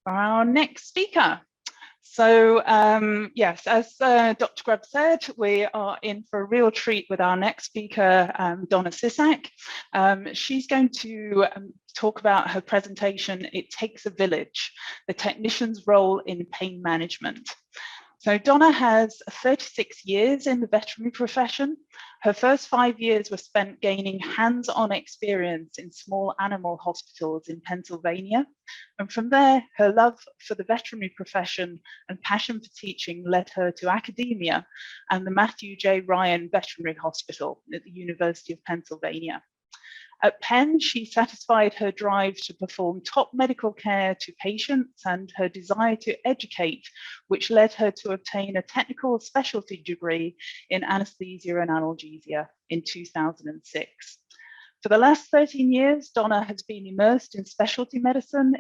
for our next speaker. So yes, as Dr. Grubb said, we are in for a real treat with our next speaker, Donna Cisak. She's going to talk about her presentation, It Takes a Village, the technician's role in pain management. So Donna has 36 years in the veterinary profession. Her first 5 years were spent gaining hands-on experience in small animal hospitals in Pennsylvania. And from there, her love for the veterinary profession and passion for teaching led her to academia and the Matthew J. Ryan Veterinary Hospital at the University of Pennsylvania. At Penn, she satisfied her drive to perform top medical care to patients and her desire to educate, which led her to obtain a technical specialty degree in anesthesia and analgesia in 2006. For the last 13 years, Donna has been immersed in specialty medicine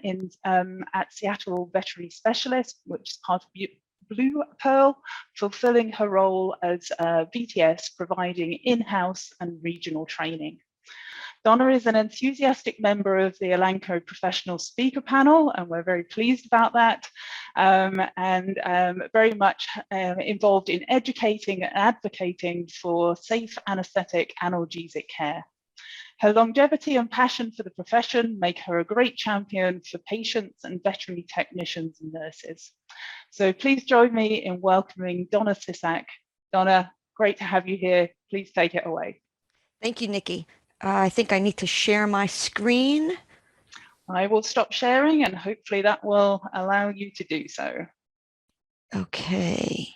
at Seattle Veterinary Specialist, which is part of Blue Pearl, fulfilling her role as VTS, providing in-house and regional training. Donna is an enthusiastic member of the Elanco Professional Speaker Panel, and we're very pleased about that, and very much involved in educating and advocating for safe anesthetic analgesic care. Her longevity and passion for the profession make her a great champion for patients and veterinary technicians and nurses. So please join me in welcoming Donna Cisak. Donna, great to have you here. Please take it away. Thank you, Nikki. I think I need to share my screen. I will stop sharing and hopefully that will allow you to do so. Okay.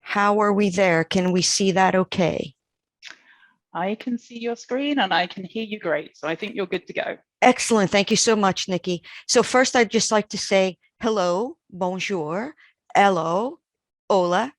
How are we there? Can we see that okay? I can see your screen and I can hear you great. So I think you're good to go. Excellent. Thank you so much, Nikki. So first, I'd just like to say hello, bonjour, hello, hola,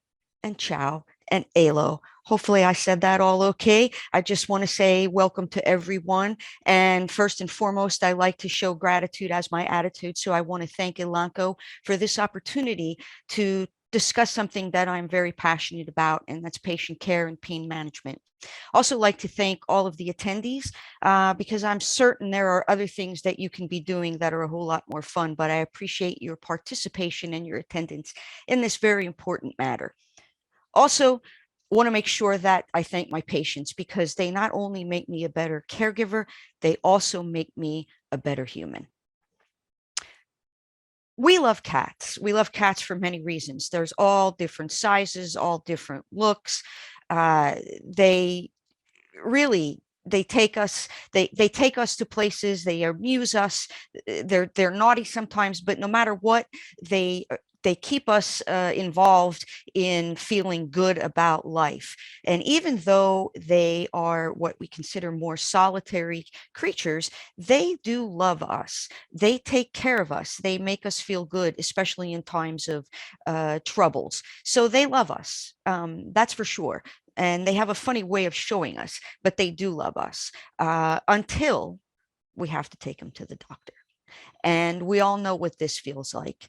and ciao, and alo. Hopefully I said that all okay. I just want to say welcome to everyone. And first and foremost, I like to show gratitude as my attitude. So I want to thank Elanco for this opportunity to discuss something that I'm very passionate about, and that's patient care and pain management. Also like to thank all of the attendees because I'm certain there are other things that you can be doing that are a whole lot more fun, but I appreciate your participation and your attendance in this very important matter. Also, want to make sure that I thank my patients because they not only make me a better caregiver, they also make me a better human. We love cats. We love cats for many reasons. There's all different sizes, all different looks. They really take us to places, they amuse us, they're naughty sometimes, but no matter what, they keep us involved in feeling good about life. And even though they are what we consider more solitary creatures, they do love us. They take care of us. They make us feel good, especially in times of troubles. So they love us. That's for sure. And they have a funny way of showing us, but they do love us until we have to take them to the doctor. And we all know what this feels like.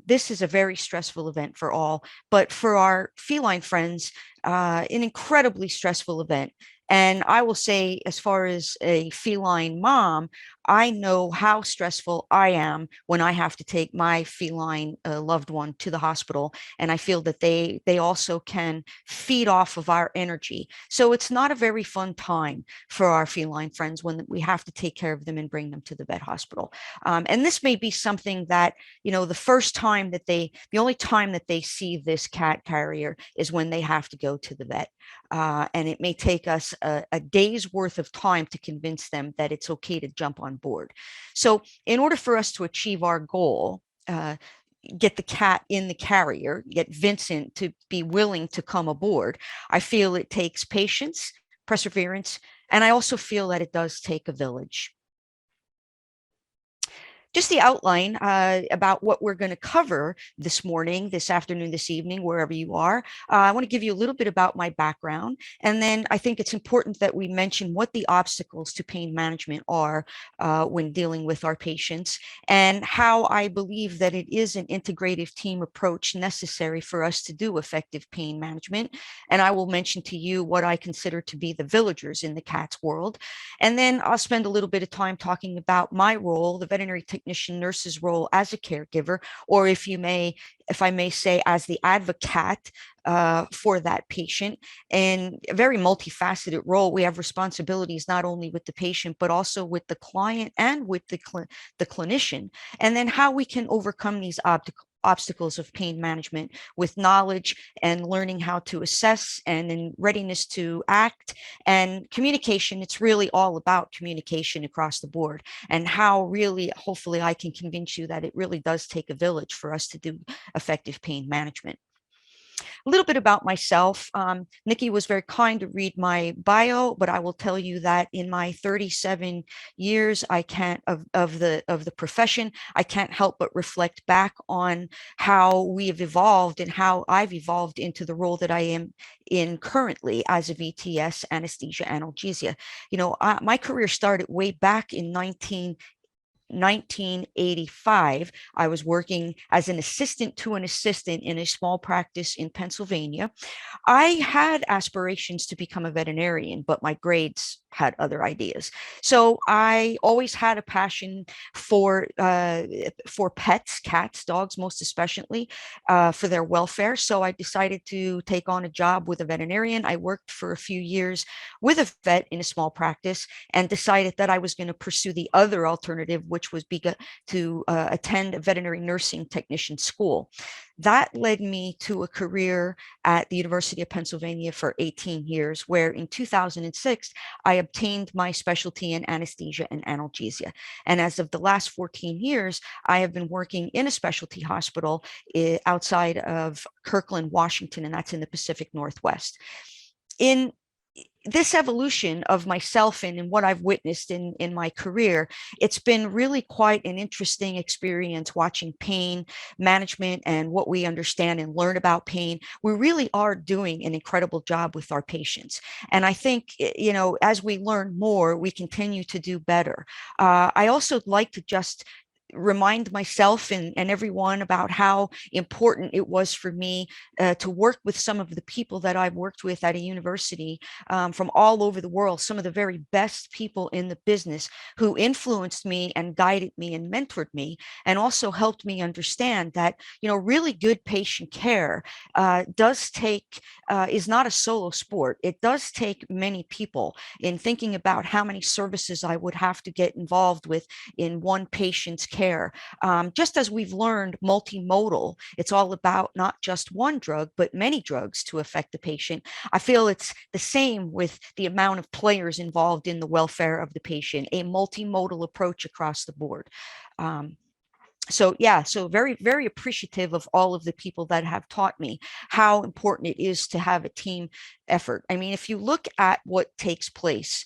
This is a very stressful event for all, but for our feline friends, an incredibly stressful event. And I will say, as far as a feline mom, I know how stressful I am when I have to take my feline loved one to the hospital. And I feel that they also can feed off of our energy. So it's not a very fun time for our feline friends when we have to take care of them and bring them to the vet hospital. And this may be something that, the only time that they see this cat carrier is when they have to go to the vet. And it may take us a day's worth of time to convince them that it's okay to jump on board. So in order for us to achieve our goal, get the cat in the carrier, get Vincent to be willing to come aboard, I feel it takes patience, perseverance, and I also feel that it does take a village. Just the outline about what we're going to cover this morning, this afternoon, this evening, wherever you are. I want to give you a little bit about my background. And then I think it's important that we mention what the obstacles to pain management are when dealing with our patients, and how I believe that it is an integrative team approach necessary for us to do effective pain management. And I will mention to you what I consider to be the villagers in the CATS world. And then I'll spend a little bit of time talking about my role, the veterinary technician technician nurse's role as a caregiver, or if I may say, as the advocate for that patient. And a very multifaceted role. We have responsibilities not only with the patient, but also with the client and with the clinician. And then how we can overcome these obstacles of pain management with knowledge and learning how to assess and in readiness to act and communication. It's really all about communication across the board, and how really, hopefully I can convince you that it really does take a village for us to do effective pain management. A little bit about myself. Nikki was very kind to read my bio, but I will tell you that in my 37 years, I can't of the profession, I can't help but reflect back on how we have evolved and how I've evolved into the role that I am in currently as a VTS anesthesia analgesia. My career started way back in 1985. I was working as an assistant to an assistant in a small practice in Pennsylvania. I had aspirations to become a veterinarian, but my grades had other ideas. So I always had a passion for pets, cats, dogs, most especially, for their welfare. So I decided to take on a job with a veterinarian. I worked for a few years with a vet in a small practice and decided that I was going to pursue the other alternative, which was to attend a veterinary nursing technician school. That led me to a career at the University of Pennsylvania for 18 years, where in 2006, I obtained my specialty in anesthesia and analgesia. And as of the last 14 years, I have been working in a specialty hospital outside of Kirkland, Washington, and that's in the Pacific Northwest. In this evolution of myself and what I've witnessed in my career, it's been really quite an interesting experience watching pain management and what we understand and learn about pain. We really are doing an incredible job with our patients. And I think, as we learn more, we continue to do better. I also like to just remind myself and everyone about how important it was for me to work with some of the people that I've worked with at a university from all over the world, some of the very best people in the business who influenced me and guided me and mentored me, and also helped me understand that, really good patient care is not a solo sport. It does take many people in thinking about how many services I would have to get involved with in one patient's care. Just as we've learned multimodal, it's all about not just one drug, but many drugs to affect the patient. I feel it's the same with the amount of players involved in the welfare of the patient, a multimodal approach across the board. So very, very appreciative of all of the people that have taught me how important it is to have a team effort. I mean, if you look at what takes place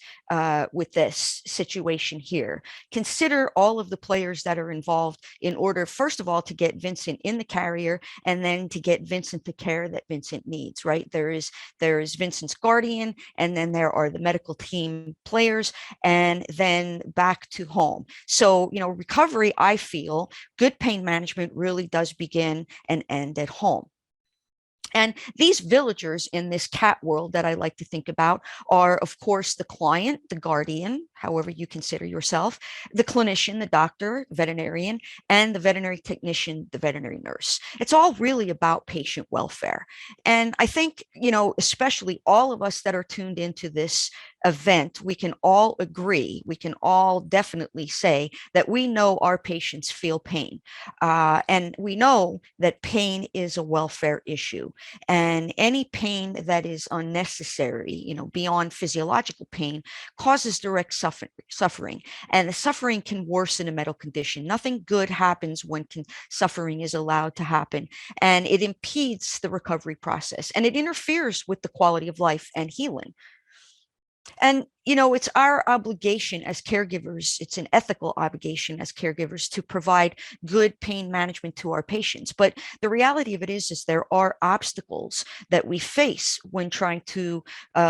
with this situation here, consider all of the players that are involved in order, first of all, to get Vincent in the carrier, and then to get Vincent the care that Vincent needs, right? There is Vincent's guardian, and then there are the medical team players, and then back to home. So, recovery, I feel, good pain management really does begin and end at home. And these villagers in this cat world that I like to think about are, of course, the client, the guardian, however you consider yourself, the clinician, the doctor, veterinarian, and the veterinary technician, the veterinary nurse. It's all really about patient welfare. And I think, especially all of us that are tuned into this event, we can all agree, we can all definitely say that we know our patients feel pain. And we know that pain is a welfare issue. And any pain that is unnecessary, beyond physiological pain, causes direct suffering. And the suffering can worsen a medical condition. Nothing good happens when suffering is allowed to happen. And it impedes the recovery process, and it interferes with the quality of life and healing. And, it's our obligation as caregivers, it's an ethical obligation as caregivers to provide good pain management to our patients. But the reality of it is there are obstacles that we face when trying to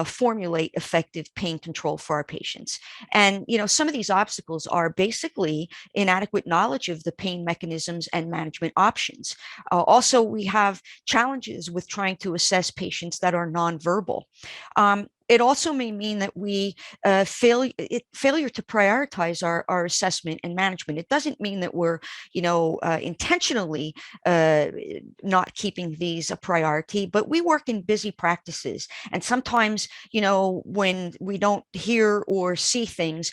formulate effective pain control for our patients. And, some of these obstacles are basically inadequate knowledge of the pain mechanisms and management options. Also, we have challenges with trying to assess patients that are nonverbal. It also may mean that we failure to prioritize our assessment and management. It doesn't mean that we're, intentionally uh, not keeping these a priority, but we work in busy practices. And sometimes, when we don't hear or see things,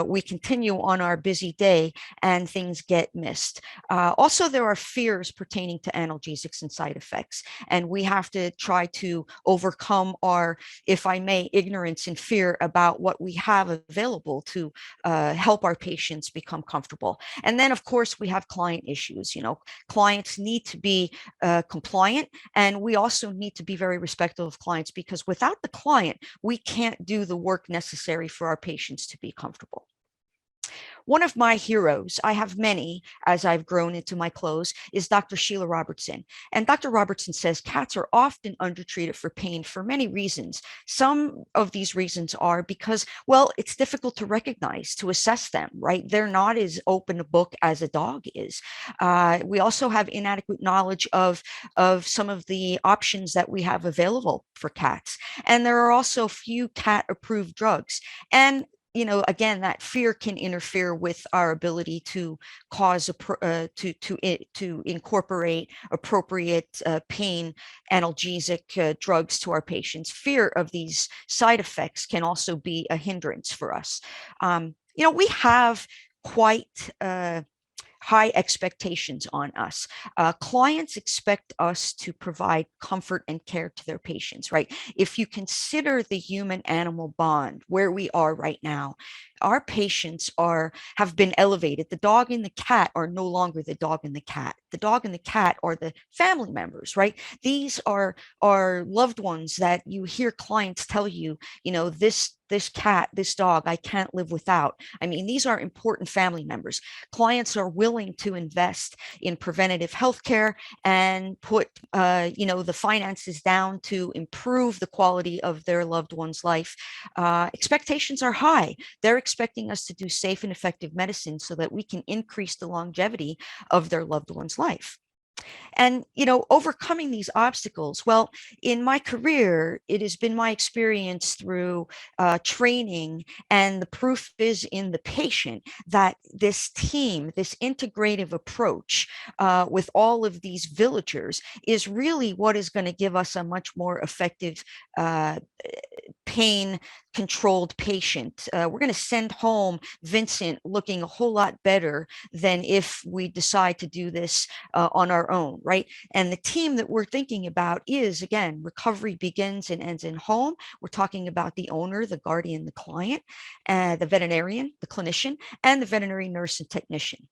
we continue on our busy day and things get missed. Also, there are fears pertaining to analgesics and side effects, and we have to try to overcome our, if I may, ignorance and fear about what we have available to help our patients become comfortable. And then, of course, we have client issues. Clients need to be compliant, and we also need to be very respectful of clients, because without the client, we can't do the work necessary for our patients to be comfortable. One of my heroes, I have many as I've grown into my clothes, is Dr. Sheila Robertson. And Dr. Robertson says cats are often undertreated for pain for many reasons. Some of these reasons are because, well, it's difficult to recognize, to assess them, right? They're not as open a book as a dog is. We also have inadequate knowledge of some of the options that we have available for cats. And there are also few cat approved drugs. And again, that fear can interfere with our ability to cause to incorporate appropriate pain analgesic drugs to our patients. Fear of these side effects can also be a hindrance for us. We have quite high expectations on us. Clients expect us to provide comfort and care to their patients, right? If you consider the human animal bond where we are right now, our patients have been elevated. The dog and the cat are no longer the dog and the cat. The dog and the cat are the family members, right? These are loved ones that you hear clients tell you, this cat, this dog, I can't live without. I mean, these are important family members. Clients are willing to invest in preventative health care and put, the finances down to improve the quality of their loved one's life. Expectations are high. They're expecting us to do safe and effective medicine so that we can increase the longevity of their loved one's life. And overcoming these obstacles, well, in my career, it has been my experience through training, and the proof is in the patient, that this team, this integrative approach with all of these villagers is really what is going to give us a much more effective pain controlled patient. We're going to send home Vincent looking a whole lot better than if we decide to do this on our own, right? And the team that we're thinking about is, again, recovery begins and ends in home. We're talking about the owner, the guardian, the client, the veterinarian, the clinician, and the veterinary nurse and technician.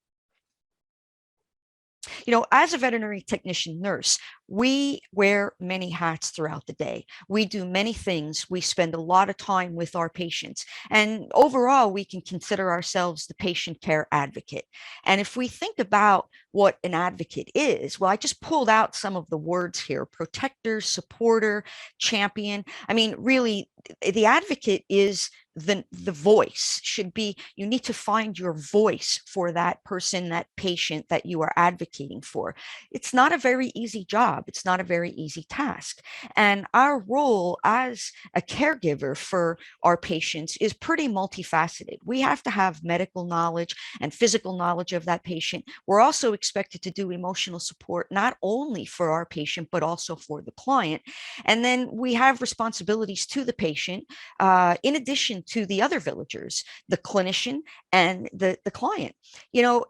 As a veterinary technician nurse, we wear many hats throughout the day. We do many things. We spend a lot of time with our patients. And overall, we can consider ourselves the patient care advocate. And if we think about what an advocate is, well, I just pulled out some of the words here: protector, supporter, champion. I mean, really, the advocate is the voice. Should be, you need to find your voice for that person, that patient that you are advocating for. It's not a very easy job. It's not a very easy task. And our role as a caregiver for our patients is pretty multifaceted. We have to have medical knowledge and physical knowledge of that patient. We're also expected to do emotional support, not only for our patient, but also for the client. And then we have responsibilities to the patient, in addition to the other villagers, the clinician and the client.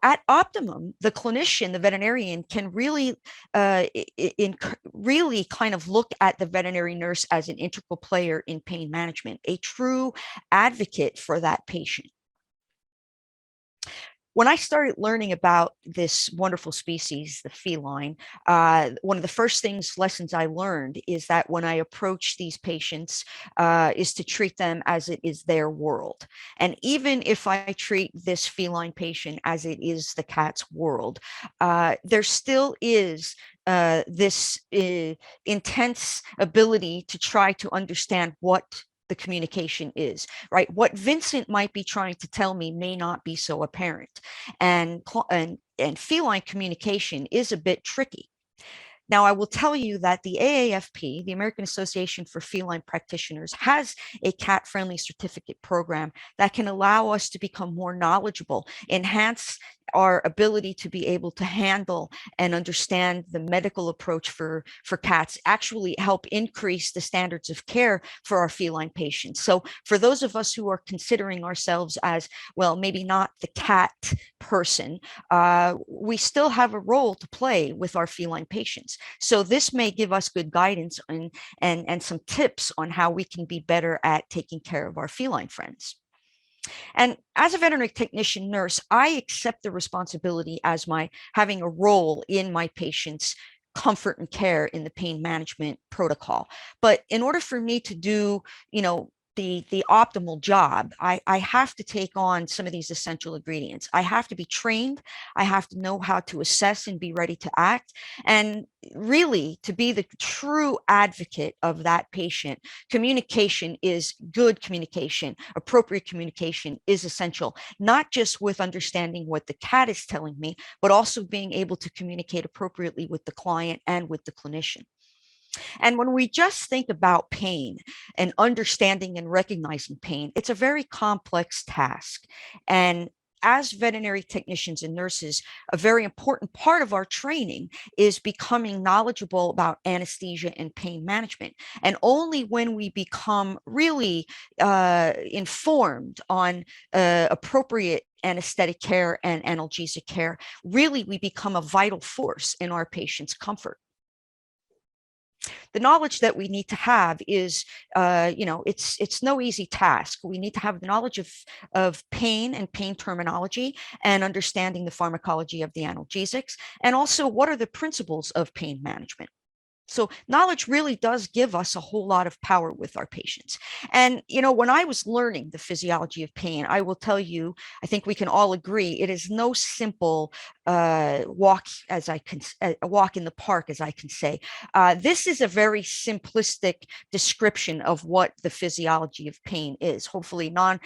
At optimum, the clinician, the veterinarian, can really really kind of look at the veterinary nurse as an integral player in pain management, a true advocate for that patient. When I started learning about this wonderful species, the feline, one of the first lessons I learned is that when I approach these patients, is to treat them as it is their world. And even if I treat this feline patient as it is the cat's world, there still is this intense ability to try to understand what the communication is, right? What Vincent might be trying to tell me may not be so apparent. And feline communication is a bit tricky. Now, I will tell you that the AAFP, the American Association for Feline Practitioners, has a cat-friendly certificate program that can allow us to become more knowledgeable, enhance our ability to be able to handle and understand the medical approach for cats, actually help increase the standards of care for our feline patients. So for those of us who are considering ourselves as, well, maybe not the cat person, we still have a role to play with our feline patients. So this may give us good guidance and some tips on how we can be better at taking care of our feline friends. And as a veterinary technician nurse, I accept the responsibility as my having a role in my patient's comfort and care in the pain management protocol. But in order for me to do, the optimal job, I have to take on some of these essential ingredients. I have to be trained. I have to know how to assess and be ready to act. And really, to be the true advocate of that patient, communication is good communication. Appropriate communication is essential, not just with understanding what the cat is telling me, but also being able to communicate appropriately with the client and with the clinician. And when we just think about pain and understanding and recognizing pain, it's a very complex task. And as veterinary technicians and nurses, a very important part of our training is becoming knowledgeable about anesthesia and pain management. And only when we become really informed on appropriate anesthetic care and analgesic care, really we become a vital force in our patient's comfort. The knowledge that we need to have is, it's no easy task. We need to have the knowledge of pain and pain terminology and understanding the pharmacology of the analgesics, and also what are the principles of pain management. So knowledge really does give us a whole lot of power with our patients. And, when I was learning the physiology of pain, I will tell you, I think we can all agree, it is no simple walk a walk in the park, as I can say. This is a very simplistic description of what the physiology of pain is. Hopefully not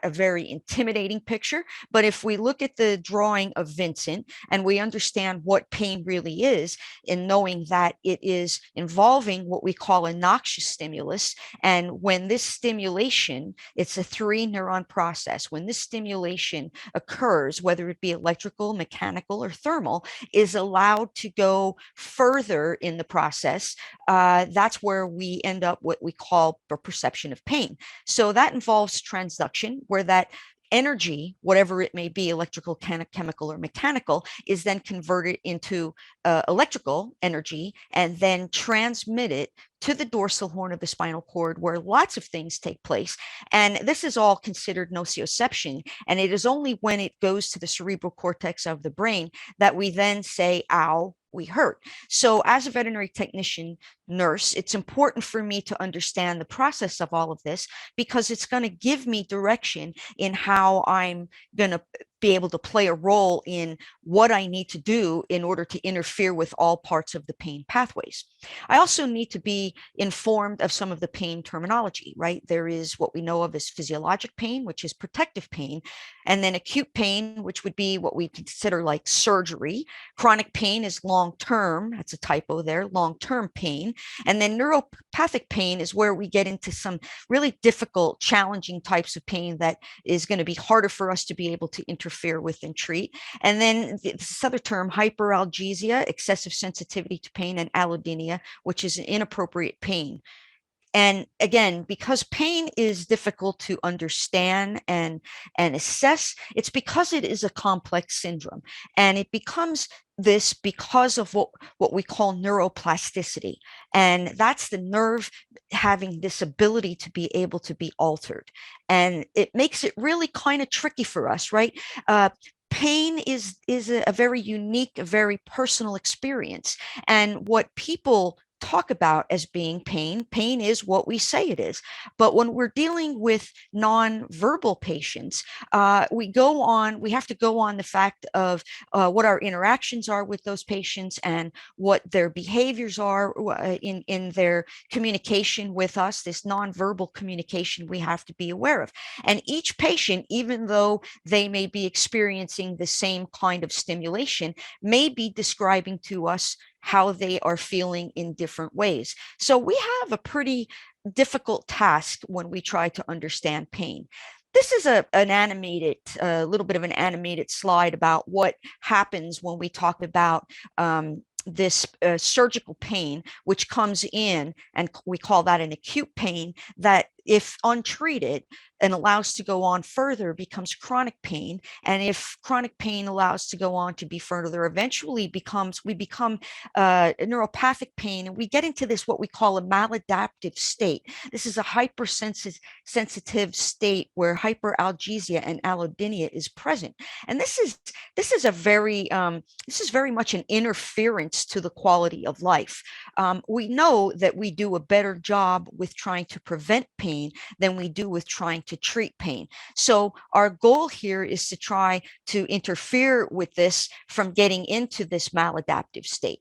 a very intimidating picture, but if we look at the drawing of Vincent and we understand what pain really is, in knowing that it is involving what we call a noxious stimulus. And when this stimulation, it's a 3-neuron process. When this stimulation occurs, whether it be electrical, mechanical, or thermal, is allowed to go further in the process, that's where we end up what we call a perception of pain. So that involves transduction, where that energy, whatever it may be, electrical, chemical, or mechanical, is then converted into electrical energy and then transmitted to the dorsal horn of the spinal cord, where lots of things take place. And this is all considered nociception. And it is only when it goes to the cerebral cortex of the brain that we then say, ow, we hurt. So as a veterinary technician nurse, it's important for me to understand the process of all of this, because it's going to give me direction in how I'm going to be able to play a role in what I need to do in order to interfere with all parts of the pain pathways. I also need to be informed of some of the pain terminology, right? There is what we know of as physiologic pain, which is protective pain, and then acute pain, which would be what we consider like surgery. Chronic pain is long-term, that's a typo there, long-term pain. And then neuropathic pain is where we get into some really difficult, challenging types of pain that is going to be harder for us to be able to interfere with and treat. And then this other term, hyperalgesia, excessive sensitivity to pain, and allodynia, which is an inappropriate pain. And again, because pain is difficult to understand and assess, it's because it is a complex syndrome. And it becomes this because of what we call neuroplasticity. And that's the nerve having this ability to be able to be altered. And it makes it really kind of tricky for us, right? Pain is a very unique, a very personal experience. And what people talk about as being pain, pain is what we say it is. But when we're dealing with non-verbal patients, we have to go on the fact of what our interactions are with those patients and what their behaviors are in their communication with us, this non-verbal communication we have to be aware of. And each patient, even though they may be experiencing the same kind of stimulation, may be describing to us how they are feeling in different ways. So we have a pretty difficult task when we try to understand pain. This is an animated, a little bit of an animated slide about what happens when we talk about this surgical pain, which comes in, and we call that an acute pain, that if untreated and allows to go on further becomes chronic pain. And if chronic pain allows to go on to be further, eventually we become neuropathic pain, and we get into this what we call a maladaptive state. This is a hypersensitive state where hyperalgesia and allodynia is present. And this is a very this is very much an interference to the quality of life. We know that we do a better job with trying to prevent pain than we do with trying to treat pain. So our goal here is to try to interfere with this from getting into this maladaptive state.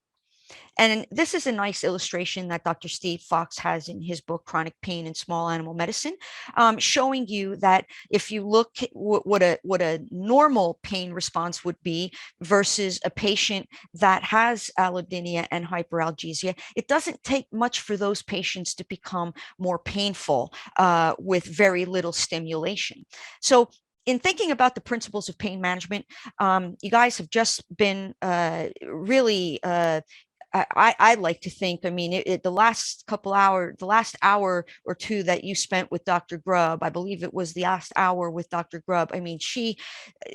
And this is a nice illustration that Dr. Steve Fox has in his book, Chronic Pain in Small Animal Medicine, showing you that if you look at what a normal pain response would be versus a patient that has allodynia and hyperalgesia, it doesn't take much for those patients to become more painful with very little stimulation. So in thinking about the principles of pain management, you guys have just been really I like to think, I mean, the last hour or two that you spent with Dr. Grubb, I believe it was the last hour with Dr. Grubb. I mean,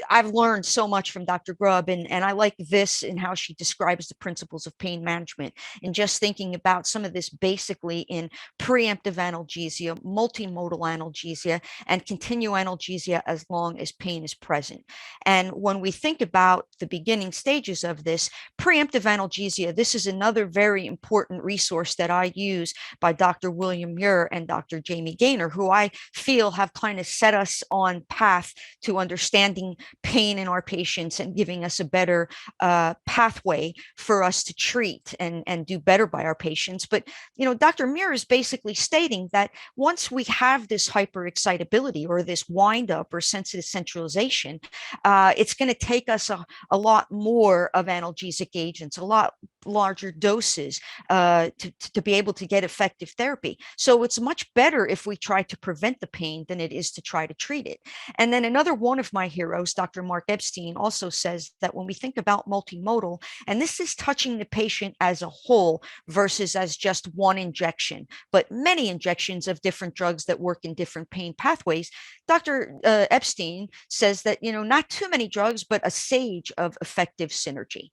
I've learned so much from Dr. Grubb, and I like this and how she describes the principles of pain management, and just thinking about some of this basically in preemptive analgesia, multimodal analgesia, and continuous analgesia as long as pain is present. And when we think about the beginning stages of this, preemptive analgesia, this is another very important resource that I use by Dr. William Muir and Dr. Jamie Gaynor, who I feel have kind of set us on path to understanding pain in our patients and giving us a better pathway for us to treat and do better by our patients. But, Dr. Muir is basically stating that once we have this hyperexcitability or this windup or sensitive centralization, it's going to take us a lot more of analgesic agents, a lot larger doses to be able to get effective therapy. So it's much better if we try to prevent the pain than it is to try to treat it. And then another one of my heroes, Dr. Mark Epstein, also says that when we think about multimodal, and this is touching the patient as a whole versus as just one injection, but many injections of different drugs that work in different pain pathways, Dr. Epstein says that, not too many drugs, but a sage of effective synergy.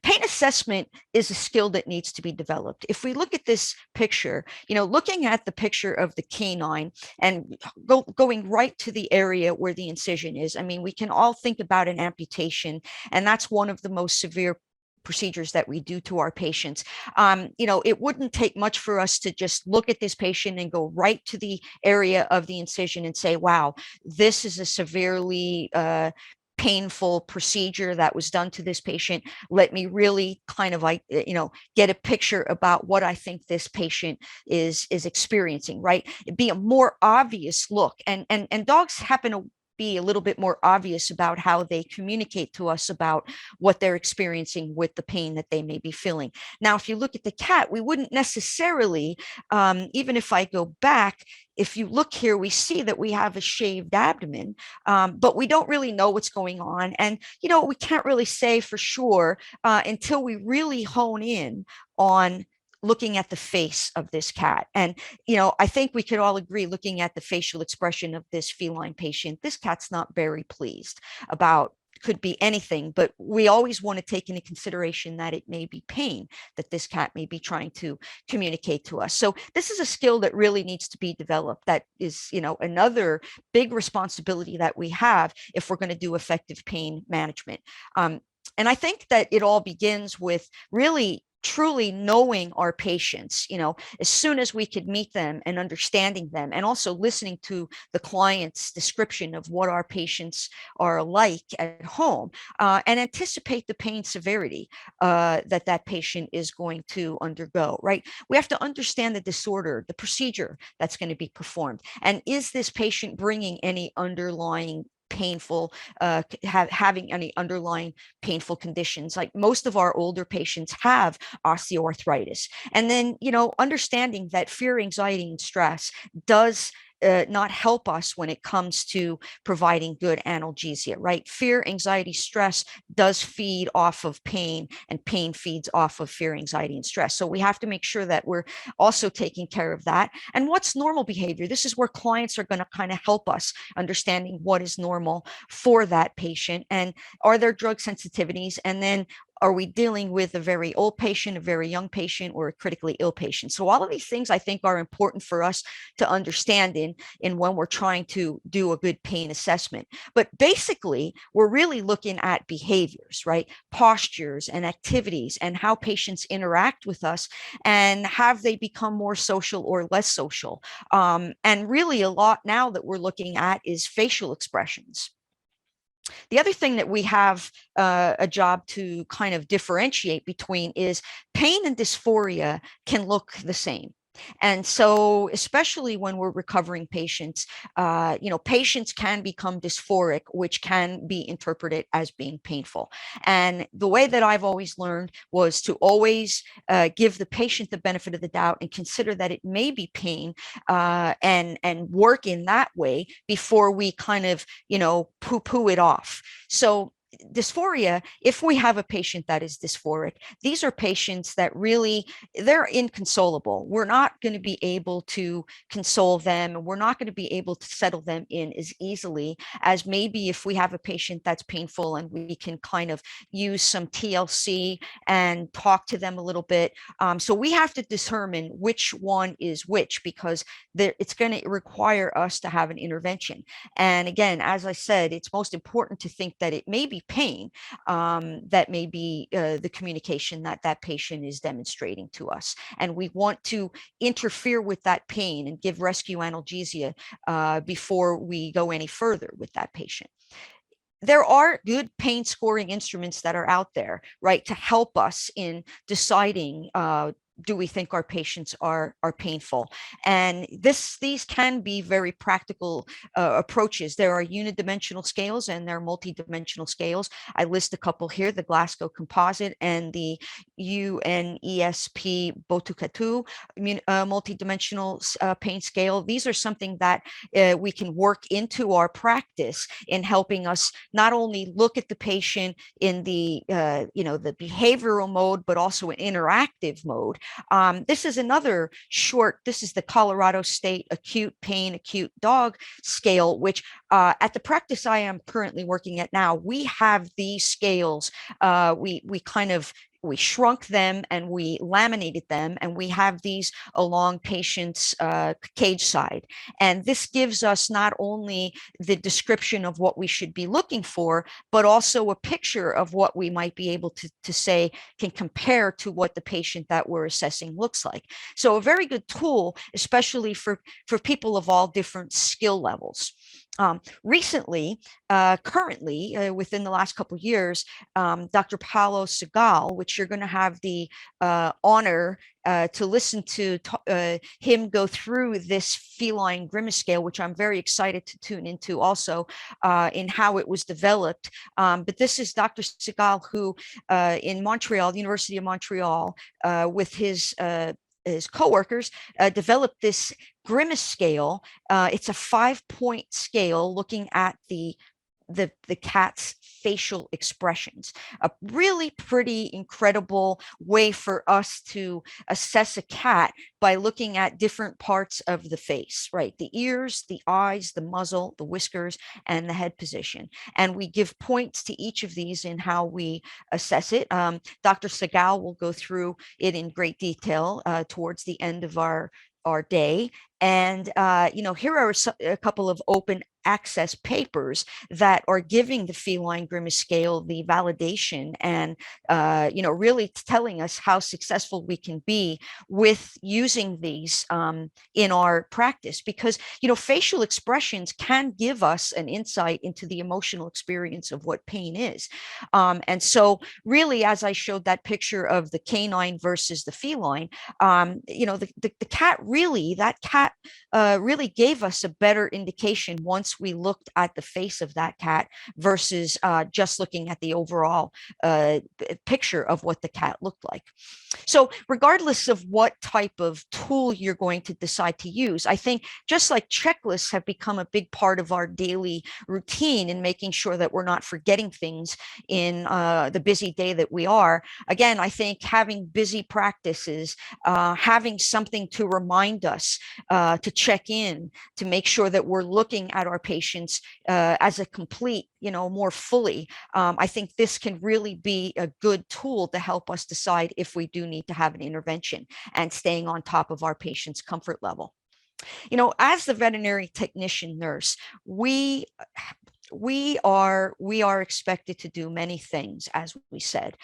Pain assessment is a skill that needs to be developed. If we look at this picture, looking at the picture of the canine and going right to the area where the incision is, I mean, we can all think about an amputation, and that's one of the most severe procedures that we do to our patients. It wouldn't take much for us to just look at this patient and go right to the area of the incision and say, wow, this is a severely painful procedure that was done to this patient. Let me really kind of get a picture about what I think this patient is experiencing, right? It'd be a more obvious look. And dogs happen to be a little bit more obvious about how they communicate to us about what they're experiencing with the pain that they may be feeling. Now, if you look at the cat, we wouldn't necessarily, even if I go back, if you look here, we see that we have a shaved abdomen, but we don't really know what's going on. And, we can't really say for sure until we really hone in on looking at the face of this cat. And, I think we could all agree, looking at the facial expression of this feline patient, this cat's not very pleased about, could be anything, but we always want to take into consideration that it may be pain that this cat may be trying to communicate to us. So this is a skill that really needs to be developed. That is, another big responsibility that we have if we're going to do effective pain management. And I think that it all begins with really truly knowing our patients, as soon as we could meet them and understanding them, and also listening to the client's description of what our patients are like at home, and anticipate the pain severity that patient is going to undergo, right? We have to understand the disorder, the procedure that's going to be performed. And is this patient bringing any underlying painful, having any underlying painful conditions. Like most of our older patients have osteoarthritis. And then, understanding that fear, anxiety, and stress does not help us when it comes to providing good analgesia, right? Fear, anxiety, stress does feed off of pain, and pain feeds off of fear, anxiety, and stress. So we have to make sure that we're also taking care of that. And what's normal behavior? This is where clients are going to kind of help us understanding what is normal for that patient, and are there drug sensitivities, and then are we dealing with a very old patient, a very young patient, or a critically ill patient? So all of these things I think are important for us to understand in when we're trying to do a good pain assessment. But basically, we're really looking at behaviors, right? Postures and activities, and how patients interact with us, and have they become more social or less social? And really a lot now that we're looking at is facial expressions. The other thing that we have a job to kind of differentiate between is pain and dysphoria can look the same. And so, especially when we're recovering patients, patients can become dysphoric, which can be interpreted as being painful. And the way that I've always learned was to always give the patient the benefit of the doubt and consider that it may be pain, and work in that way before we kind of, poo-poo it off. So dysphoria, if we have a patient that is dysphoric, these are patients that really, they're inconsolable. We're not going to be able to console them, and we're not going to be able to settle them in as easily as maybe if we have a patient that's painful and we can kind of use some TLC and talk to them a little bit. So we have to determine which one is which, because it's going to require us to have an intervention. And again, as I said, it's most important to think that it may be pain, that may be the communication that that patient is demonstrating to us. And we want to interfere with that pain and give rescue analgesia before we go any further with that patient. There are good pain scoring instruments that are out there, right, to help us in deciding do we think our patients are painful? And these can be very practical approaches. There are unidimensional scales and there are multidimensional scales. I list a couple here: the Glasgow Composite and the UNESP Botukatu multidimensional pain scale. These are something that we can work into our practice in helping us not only look at the patient in the the behavioral mode, but also an interactive mode. This is another short, this is the Colorado State Acute Pain, Acute Dog Scale, which at the practice I am currently working at now, we have these scales. We shrunk them and we laminated them, and we have these along patients' cage side. And this gives us not only the description of what we should be looking for, but also a picture of what we might be able to say can compare to what the patient that we're assessing looks like. So a very good tool, especially for people of all different skill levels. Recently, currently, within the last couple of years, Dr. Paulo Segal, which you're going to have the honor to listen to him go through this feline grimace scale, which I'm very excited to tune into also in how it was developed. But this is Dr. Segal, who in Montreal, the University of Montreal, with his co-workers, developed this grimace scale. It's a 5-point scale looking at the cat's facial expressions. A really pretty incredible way for us to assess a cat by looking at different parts of the face, right? The ears, the eyes, the muzzle, the whiskers, and the head position. And we give points to each of these in how we assess it. Dr. Segal will go through it in great detail towards the end of our day. And, here are a couple of open access papers that are giving the feline grimace scale the validation and, really telling us how successful we can be with using these in our practice. Because, facial expressions can give us an insight into the emotional experience of what pain is. And so really, as I showed that picture of the canine versus the feline, the cat really, that cat really gave us a better indication once once we looked at the face of that cat versus just looking at the overall picture of what the cat looked like. So regardless of what type of tool you're going to decide to use, I think just like checklists have become a big part of our daily routine in making sure that we're not forgetting things in the busy day that we are. Again, I think having busy practices, having something to remind us to check in, to make sure that we're looking at our patients as a complete, more fully. I think this can really be a good tool to help us decide if we do need to have an intervention and staying on top of our patient's comfort level. As the veterinary technician nurse, we are expected to do many things, as we said.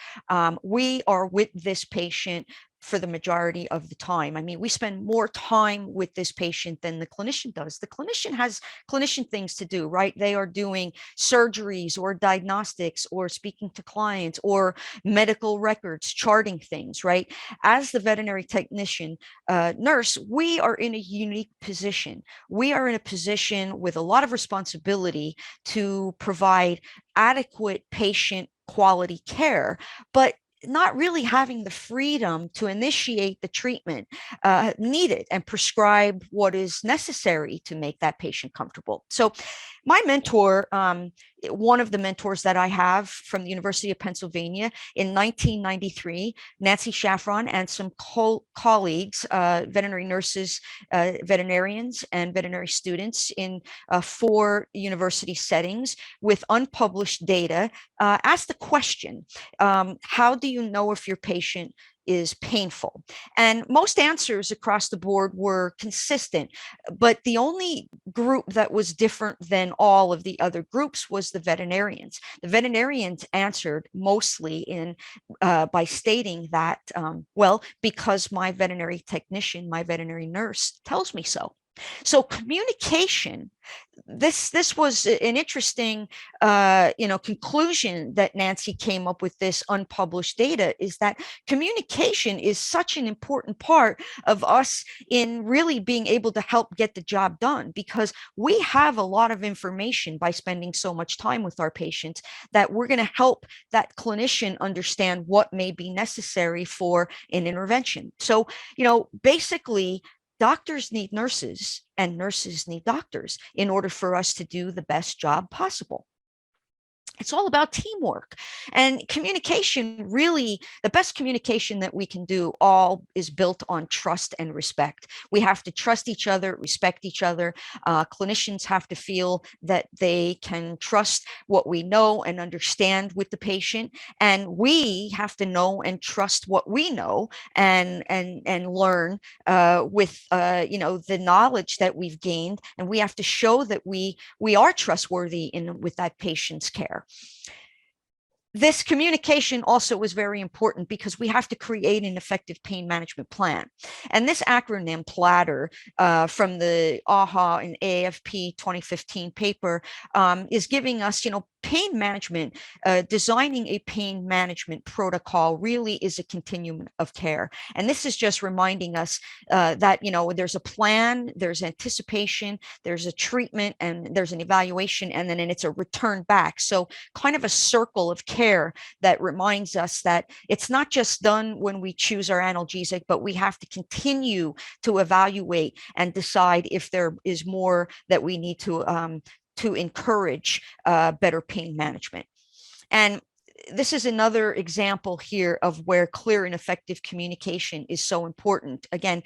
We are with this patient for the majority of the time. I mean, we spend more time with this patient than the clinician does. The clinician has clinician things to do, right? They are doing surgeries or diagnostics or speaking to clients or medical records, charting things, right? As the veterinary technician nurse, we are in a unique position. We are in a position with a lot of responsibility to provide adequate patient quality care, but not really having the freedom to initiate the treatment needed and prescribe what is necessary to make that patient comfortable. So my mentor, one of the mentors that I have from the University of Pennsylvania in 1993, Nancy Shafron, and some colleagues, veterinary nurses, veterinarians, and veterinary students in 4 university settings with unpublished data, asked the question, how do you know if your patient is painful? And most answers across the board were consistent, but the only group that was different than all of the other groups was the veterinarians. The veterinarians answered mostly by stating that, well, because my veterinary technician, my veterinary nurse tells me so. So communication, this was an interesting conclusion that Nancy came up with. This unpublished data is that communication is such an important part of us in really being able to help get the job done, because we have a lot of information by spending so much time with our patients that we're going to help that clinician understand what may be necessary for an intervention. So, basically, doctors need nurses and nurses need doctors in order for us to do the best job possible. It's all about teamwork and communication. Really, the best communication that we can do all is built on trust and respect. We have to trust each other, respect each other. Clinicians have to feel that they can trust what we know and understand with the patient, and we have to know and trust what we know and learn with the knowledge that we've gained, and we have to show that we are trustworthy with that patient's care. This communication also was very important because we have to create an effective pain management plan. And this acronym, PLATTER, from the AHA and AAFP 2015 paper, is giving us, pain management, designing a pain management protocol really is a continuum of care. And this is just reminding us that, there's a plan, there's anticipation, there's a treatment, and there's an evaluation, and then it's a return back. So kind of a circle of care that reminds us that it's not just done when we choose our analgesic, but we have to continue to evaluate and decide if there is more that we need to encourage better pain management. And this is another example here of where clear and effective communication is so important. Again,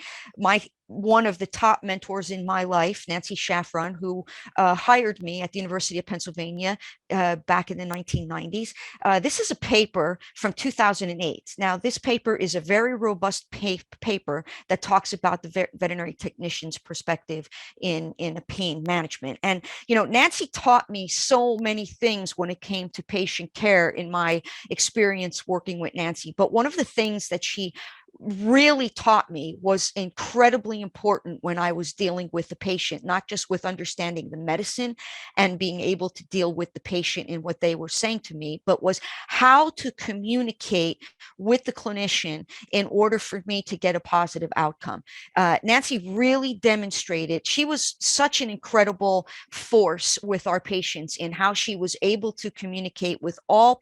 one of the top mentors in my life, Nancy Shafron, who hired me at the University of Pennsylvania back in the 1990s. This is a paper from 2008. Now, this paper is a very robust paper that talks about the veterinary technician's perspective in pain management. And, Nancy taught me so many things when it came to patient care in my experience working with Nancy. But one of the things that she really taught me was incredibly important when I was dealing with the patient, not just with understanding the medicine and being able to deal with the patient and what they were saying to me, but was how to communicate with the clinician in order for me to get a positive outcome. Nancy really demonstrated, she was such an incredible force with our patients in how she was able to communicate with all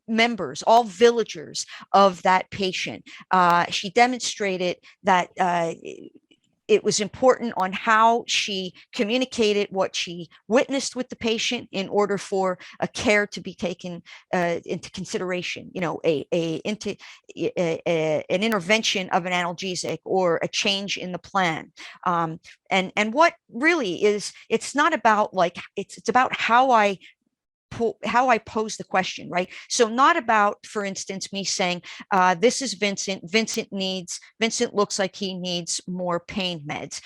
members, all villagers of that patient. She demonstrated that it was important on how she communicated what she witnessed with the patient in order for a care to be taken into consideration, you know, an intervention of an analgesic or a change in the plan. And what really is, it's not about like, it's about how I pose the question, right? So not about, for instance, me saying, this is Vincent. Vincent looks like he needs more pain meds,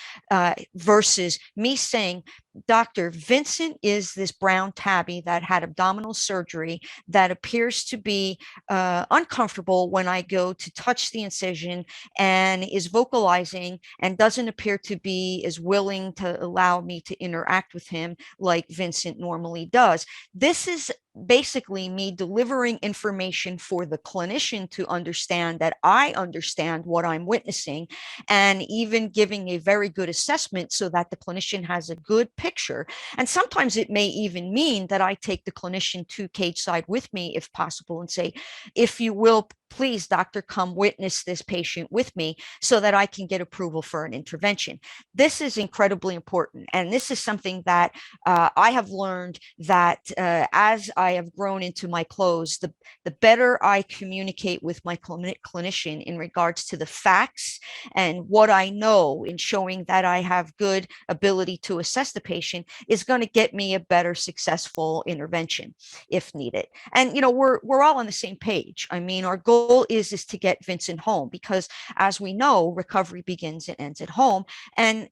versus me saying, Doctor, Vincent is this brown tabby that had abdominal surgery that appears to be uncomfortable when I go to touch the incision and is vocalizing and doesn't appear to be as willing to allow me to interact with him like Vincent normally does. This is basically me delivering information for the clinician to understand that I understand what I'm witnessing, and even giving a very good assessment so that the clinician has a good picture. And sometimes it may even mean that I take the clinician to cage side with me if possible and say, if you will, please, doctor, come witness this patient with me so that I can get approval for an intervention. This is incredibly important. And this is something that I have learned that as I have grown into my close, the better I communicate with my clinician in regards to the facts and what I know, in showing that I have good ability to assess the patient, is going to get me a better successful intervention if needed. And, you know, we're all on the same page. I mean, our goal is to get Vincent home, because as we know, recovery begins and ends at home. And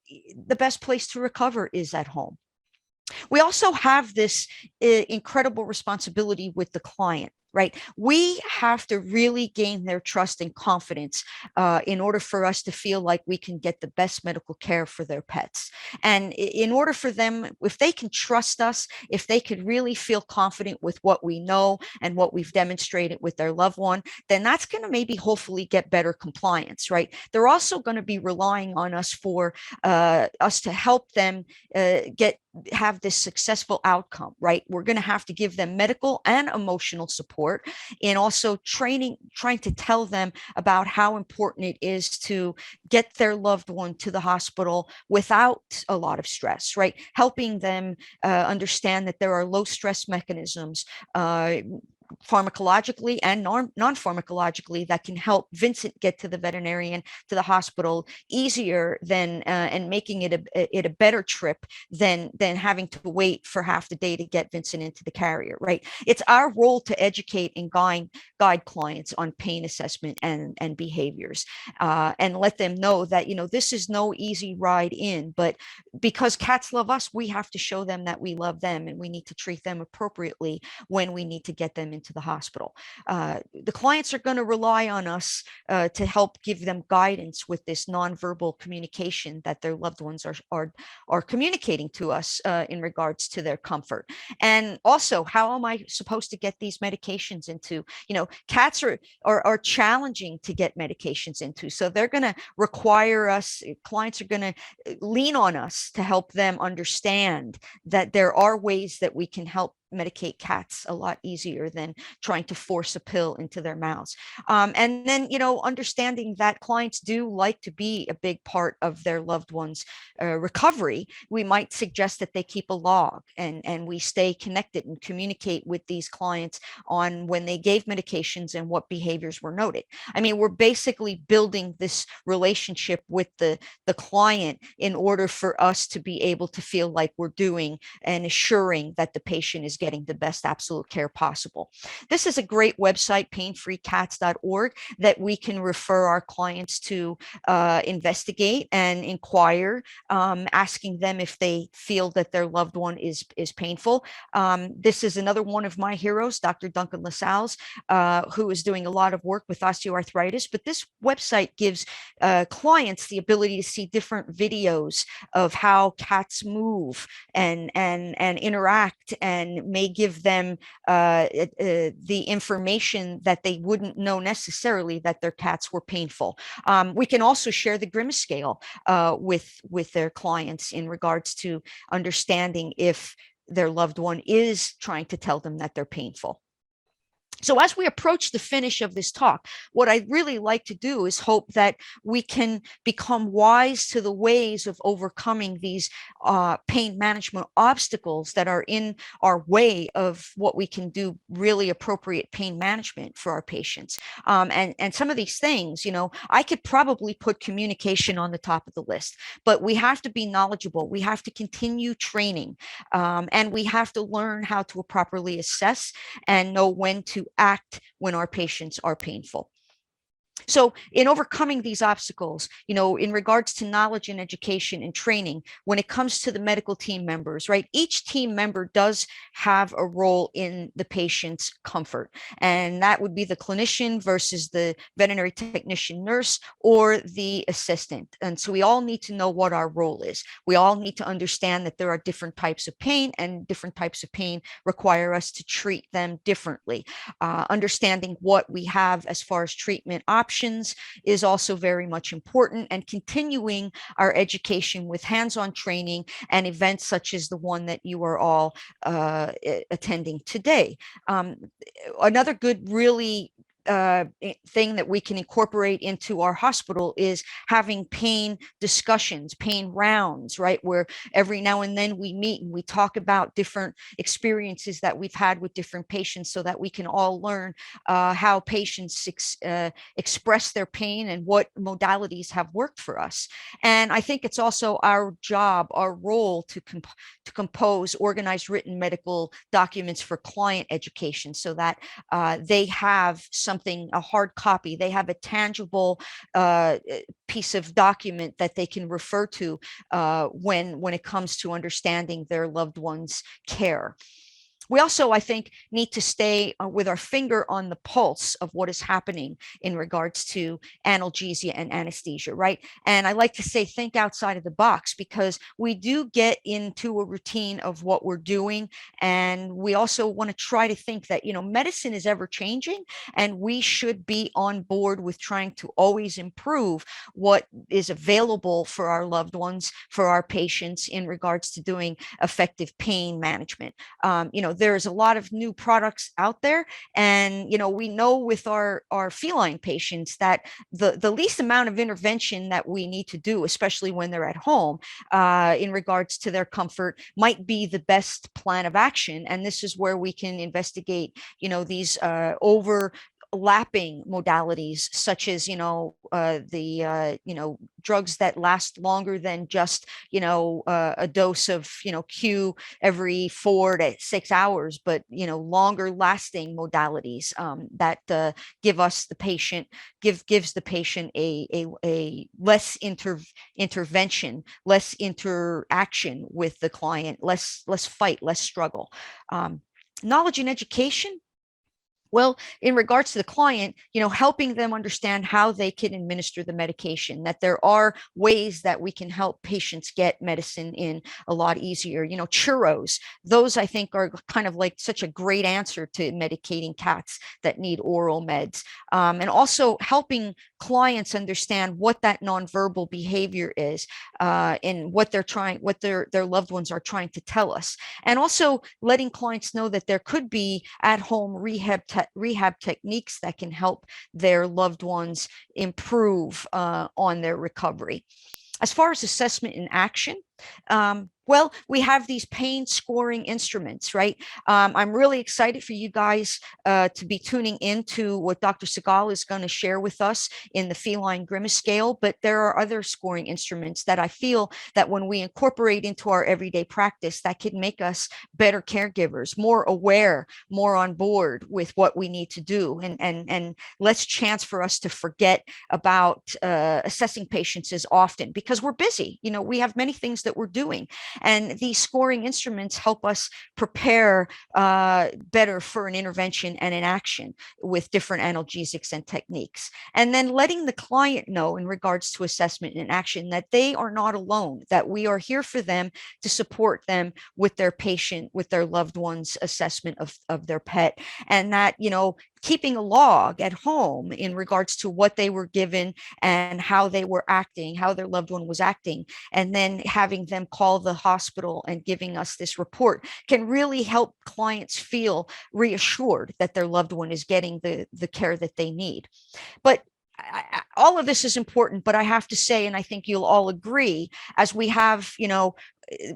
the best place to recover is at home. We also have this incredible responsibility with the client, right? We have to really gain their trust and confidence in order for us to feel like we can get the best medical care for their pets. And in order for them, if they can trust us, if they could really feel confident with what we know and what we've demonstrated with their loved one, then that's going to maybe hopefully get better compliance, right? They're also going to be relying on us for us to help them have this successful outcome, right? We're going to have to give them medical and emotional support, and also trying to tell them about how important it is to get their loved one to the hospital without a lot of stress, right? Helping them understand that there are low stress mechanisms, pharmacologically and non-pharmacologically, that can help Vincent get to the veterinarian, to the hospital easier than and making it a better trip than having to wait for half the day to get Vincent into the carrier, right? It's our role to educate and guide clients on pain assessment and behaviors, and let them know that, you know, this is no easy ride in, but because cats love us, we have to show them that we love them, and we need to treat them appropriately when we need to get them into the hospital. The clients are going to rely on us to help give them guidance with this nonverbal communication that their loved ones are communicating to us in regards to their comfort. And also, how am I supposed to get these medications into? You know, cats are challenging to get medications into, so they're going to require us. Clients are going to lean on us to help them understand that there are ways that we can help medicate cats a lot easier than trying to force a pill into their mouths. And then, you know, understanding that clients do like to be a big part of their loved one's recovery, we might suggest that they keep a log, and we stay connected and communicate with these clients on when they gave medications and what behaviors were noted. I mean, we're basically building this relationship with the client in order for us to be able to feel like we're doing and assuring that the patient is getting the best absolute care possible. This is a great website, painfreecats.org, that we can refer our clients to investigate and inquire, asking them if they feel that their loved one is painful. This is another one of my heroes, Dr. Duncan LaSalle's, who is doing a lot of work with osteoarthritis. But this website gives clients the ability to see different videos of how cats move and interact, and may give them the information that they wouldn't know necessarily that their cats were painful. We can also share the Grimace scale with their clients in regards to understanding if their loved one is trying to tell them that they're painful. So as we approach the finish of this talk, what I'd really like to do is hope that we can become wise to the ways of overcoming these pain management obstacles that are in our way of what we can do really appropriate pain management for our patients. And some of these things, I could probably put communication on the top of the list, but we have to be knowledgeable. We have to continue training, and we have to learn how to properly assess and know when to act when our patients are painful. So in overcoming these obstacles, in regards to knowledge and education and training, when it comes to the medical team members, right, each team member does have a role in the patient's comfort. And that would be the clinician versus the veterinary technician, nurse, or the assistant. And so we all need to know what our role is. We all need to understand that there are different types of pain, and different types of pain require us to treat them differently. Understanding what we have as far as treatment options is also very much important, and continuing our education with hands-on training and events such as the one that you are all attending today. Another good, really thing that we can incorporate into our hospital is having pain discussions, pain rounds, right? Where every now and then we meet and we talk about different experiences that we've had with different patients, so that we can all learn how patients express their pain and what modalities have worked for us. And I think it's also our job, our role, to compose organized written medical documents for client education, so that they have something, a hard copy, they have a tangible piece of document that they can refer to when it comes to understanding their loved one's care. We also, I think, need to stay with our finger on the pulse of what is happening in regards to analgesia and anesthesia, right? And I like to say, think outside of the box, because we do get into a routine of what we're doing. And we also want to try to think that, medicine is ever changing, and we should be on board with trying to always improve what is available for our loved ones, for our patients, in regards to doing effective pain management. There's a lot of new products out there, and we know with our feline patients that the least amount of intervention that we need to do, especially when they're at home, in regards to their comfort, might be the best plan of action. And this is where we can investigate these overlapping modalities, such as drugs that last longer than just a dose of Q every 4 to 6 hours, but longer lasting modalities that gives the patient a less intervention, less interaction with the client, less fight, less struggle. Knowledge and education. Well, in regards to the client, helping them understand how they can administer the medication, that there are ways that we can help patients get medicine in a lot easier. Churros, those I think are kind of like such a great answer to medicating cats that need oral meds. And also helping clients understand what that nonverbal behavior is, and what their loved ones are trying to tell us. And also letting clients know that there could be at-home rehab techniques that can help their loved ones improve on their recovery. As far as assessment and action, Well, we have these pain scoring instruments, right? I'm really excited for you guys to be tuning into what Dr. Segal is going to share with us in the feline grimace scale, but there are other scoring instruments that I feel that when we incorporate into our everyday practice, that can make us better caregivers, more aware, more on board with what we need to do, and less chance for us to forget about assessing patients as often because we're busy. You know, we have many things that we're doing. And these scoring instruments help us prepare better for an intervention and an action with different analgesics and techniques. And then letting the client know in regards to assessment and action that they are not alone, that we are here for them to support them with their patient, with their loved one's assessment of their pet. And that, you know, keeping a log at home in regards to what they were given and how they were acting, how their loved one was acting, and then having them call the hospital and giving us this report can really help clients feel reassured that their loved one is getting the care that they need. But all of this is important, but I have to say, and I think you'll all agree, as we have, you know,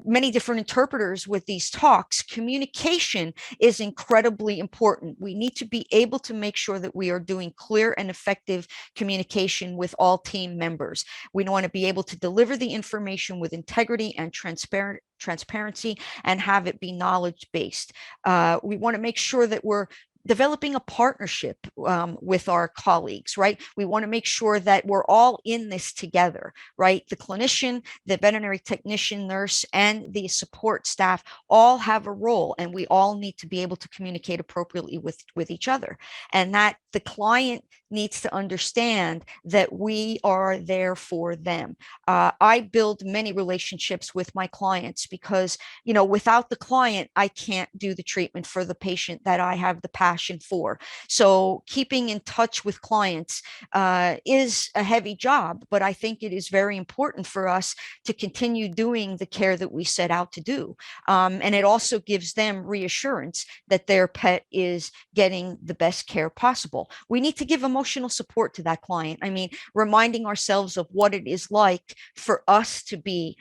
many different interpreters with these talks, communication is incredibly important. We need to be able to make sure that we are doing clear and effective communication with all team members. We want to be able to deliver the information with integrity and transparency and have it be knowledge based. We want to make sure that we're developing a partnership with our colleagues, right? We want to make sure that we're all in this together, right? The clinician, the veterinary technician, nurse, and the support staff all have a role, and we all need to be able to communicate appropriately with each other. And that the client needs to understand that we are there for them. I build many relationships with my clients because, you know, without the client, I can't do the treatment for the patient that I have the passion for. So keeping in touch with clients is a heavy job, but I think it is very important for us to continue doing the care that we set out to do. And it also gives them reassurance that their pet is getting the best care possible. We need to give emotional support to that client. I mean, reminding ourselves of what it is like for us to be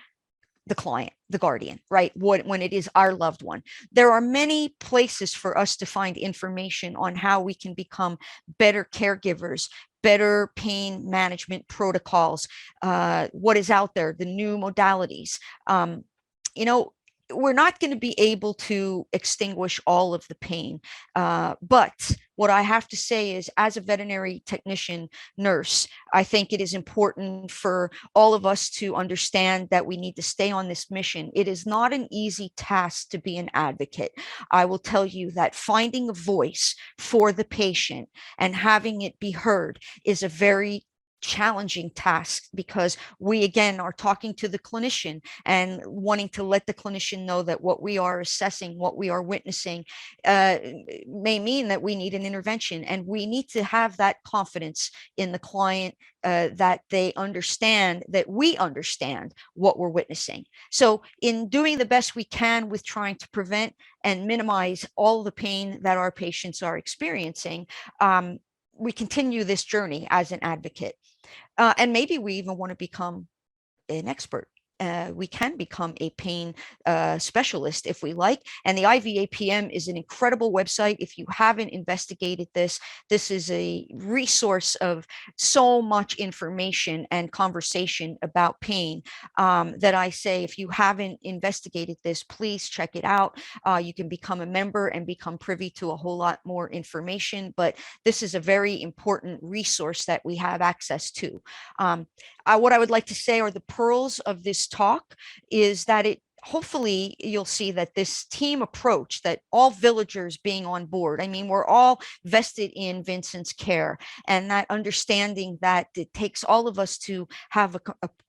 the client, the guardian, right? When it is our loved one. There are many places for us to find information on how we can become better caregivers, better pain management protocols, what is out there, the new modalities. You know, we're not going to be able to extinguish all of the pain. But what I have to say is, as a veterinary technician, nurse, I think it is important for all of us to understand that we need to stay on this mission. It is not an easy task to be an advocate. I will tell you that finding a voice for the patient and having it be heard is a very challenging task, because we again are talking to the clinician and wanting to let the clinician know that what we are assessing, what we are witnessing, may mean that we need an intervention, and we need to have that confidence in the client, that they understand that we understand what we're witnessing. So in doing the best we can with trying to prevent and minimize all the pain that our patients are experiencing, we continue this journey as an advocate. And maybe we even want to become an expert. We can become a pain specialist if we like. And the IVAPM is an incredible website. If you haven't investigated this, this is a resource of so much information and conversation about pain, that I say, if you haven't investigated this, please check it out. You can become a member and become privy to a whole lot more information. But this is a very important resource that we have access to. What I would like to say are the pearls of this talk is that hopefully you'll see that this team approach, that all villagers being on board, I mean, we're all vested in Vincent's care, and that understanding that it takes all of us to have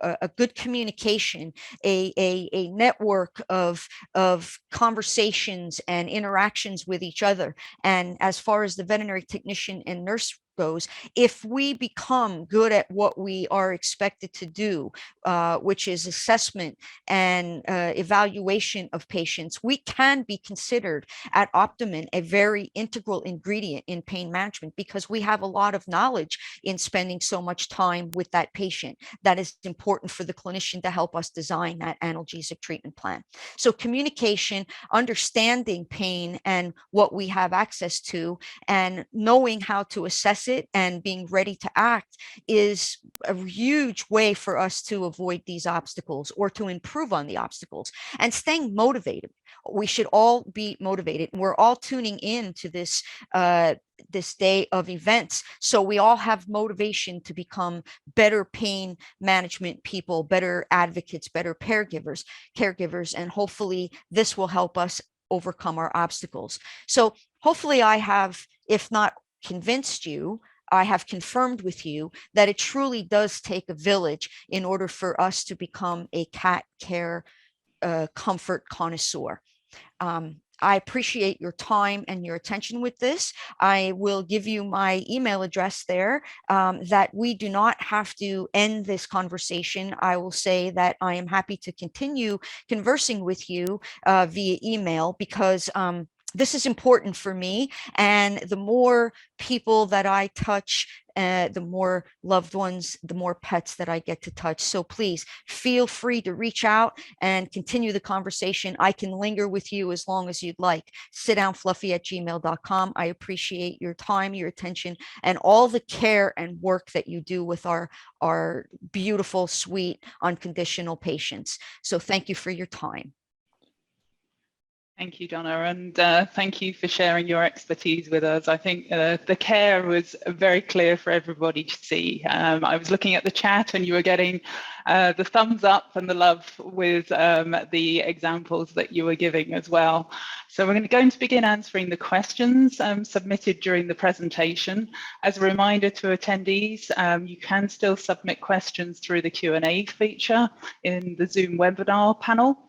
a good communication, a network of conversations and interactions with each other. And as far as the veterinary technician and nurse goes, if we become good at what we are expected to do, which is assessment and evaluation of patients, we can be considered at Optimin a very integral ingredient in pain management, because we have a lot of knowledge in spending so much time with that patient that is important for the clinician to help us design that analgesic treatment plan. So communication, understanding pain and what we have access to, and knowing how to assess it and being ready to act is a huge way for us to avoid these obstacles or to improve on the obstacles. And staying motivated. We should all be motivated. We're all tuning in to this this day of events, so we all have motivation to become better pain management people, better advocates, better caregivers, and hopefully this will help us overcome our obstacles. So hopefully I have, if not convinced you, I have confirmed with you that it truly does take a village in order for us to become a cat care comfort connoisseur. I appreciate your time and your attention with this. I will give you my email address there, that we do not have to end this conversation. I will say that I am happy to continue conversing with you via email, because this is important for me. And the more people that I touch, the more loved ones, the more pets that I get to touch. So please feel free to reach out and continue the conversation. I can linger with you as long as you'd like. sitdownfluffy@gmail.com. I appreciate your time, your attention, and all the care and work that you do with our beautiful, sweet, unconditional patients. So thank you for your time. Thank you, Donna, and thank you for sharing your expertise with us. I think the care was very clear for everybody to see. I was looking at the chat and you were getting the thumbs up and the love with the examples that you were giving as well. So we're going to begin answering the questions submitted during the presentation. As a reminder to attendees, you can still submit questions through the Q&A feature in the Zoom webinar panel.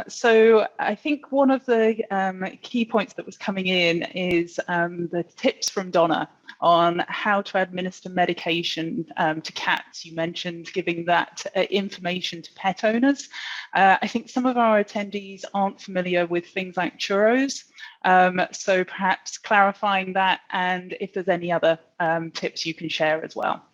So I think one of the key points that was coming in is the tips from Donna on how to administer medication to cats. You mentioned giving that information to pet owners. I think some of our attendees aren't familiar with things like churros, so perhaps clarifying that, and if there's any other tips you can share as well.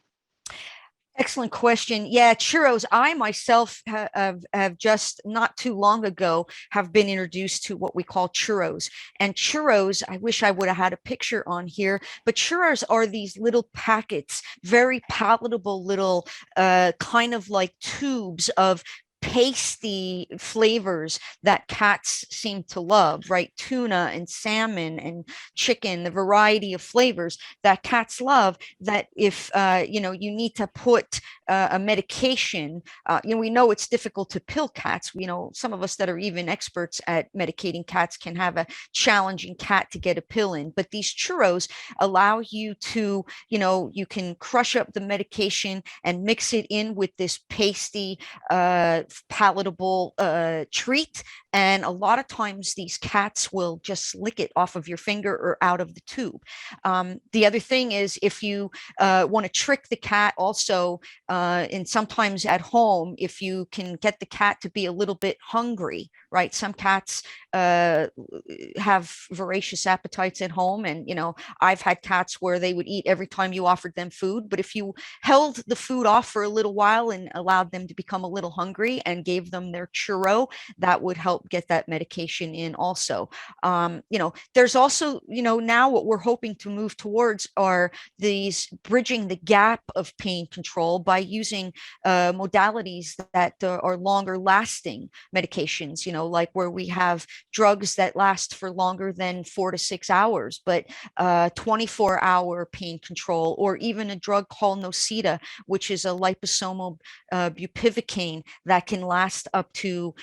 Excellent question. Yeah, churros. I myself have just not too long ago have been introduced to what we call churros. And churros, I wish I would have had a picture on here, but churros are these little packets, very palatable little kind of like tubes of pasty flavors that cats seem to love, right? Tuna and salmon and chicken, the variety of flavors that cats love, that if you need to put a medication, we know it's difficult to pill cats. Some of us that are even experts at medicating cats can have a challenging cat to get a pill in, but these churros allow you to, you can crush up the medication and mix it in with this pasty palatable treat. And a lot of times these cats will just lick it off of your finger or out of the tube. The other thing is, if you want to trick the cat also, and sometimes at home, if you can get the cat to be a little bit hungry, right? Some cats have voracious appetites at home. And, I've had cats where they would eat every time you offered them food. But if you held the food off for a little while and allowed them to become a little hungry and gave them their churro, that would help get that medication in also. There's also, now what we're hoping to move towards are these bridging the gap of pain control by using modalities that are longer lasting medications, like where we have drugs that last for longer than 4 to 6 hours, but 24-hour pain control, or even a drug called Nocita, which is a liposomal bupivacaine that can last up to